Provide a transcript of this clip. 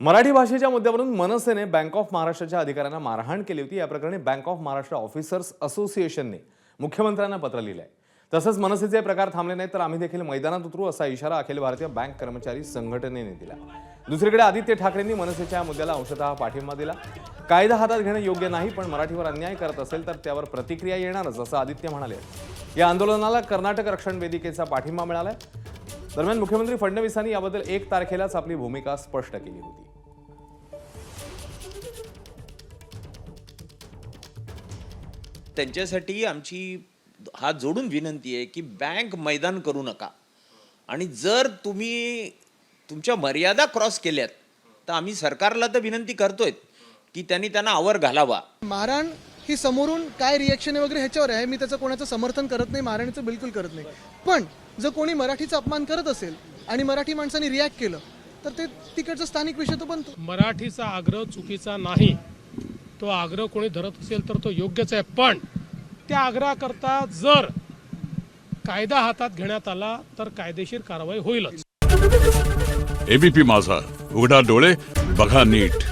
मराठी भाषेच्या मुद्द्यावरून मनसेने bank of महाराष्ट्राच्या अधिकाऱ्यांना मारहाण केली होती। या प्रकरणी बँक ऑफ महाराष्ट्र ऑफिसर्स असोसिएशनने मुख्यमंत्र्यांना पत्र लिहिलं आहे। तसंच मनसेचे प्रकार थांबले नाहीत तर आम्ही देखील मैदानात उतरू असा इशारा अखिल भारतीय बँक कर्मचारी संघटनेने दिला। दुसरीकडे आदित्य ठाकरेंनी मनसेच्या मुद्द्याला अंशतः पाठिंबा दिला। कायदा हातात घेणं योग्य नाही, पण मराठीवर अन्याय करत असेल तर त्यावर प्रतिक्रिया येणारच असं आदित्य म्हणाले। या आंदोलनाला कर्नाटक रक्षण वेदिकेचा पाठिंबा मिळालाय। दरम्यान मुख्यमंत्री फडणवीसांनी याबद्दल 1 तारखेलाच आपली भूमिका स्पष्ट केली होती। त्यांच्यासाठी आमची हात जोडून विनंती आहे की बँक मैदान करू नका, आणि जर तुम्ही तुमच्या मर्यादा क्रॉस केल्यात तर आम्ही सरकारला तर विनंती करतोय की त्यांना आवर घालावा। मारहाण ही समोरून काय रिएक्शन वगैरे ह्याच्यावर आहे, मी त्याचं कोणाचं समर्थन करत नाही, मारहाणीचं बिलकुल करत नाही। पण जर कोणी मराठीचा अपमान करत असेल आणि मराठी माणसांनी रिॲक्ट केलं तर ते तिकडचा स्थानिक विषय तो बनतो। मराठीचा आग्रह चुकीचा नाही, तो आग्रह कोणी धरत असेल तर तो योग्यच आहे, पण त्या आग्रहाकरता जर कायदा हातात घेण्यात आला तर कायदेशीर कारवाई होईलच। एबीपी माझा, उघडा डोळे बघा नीट।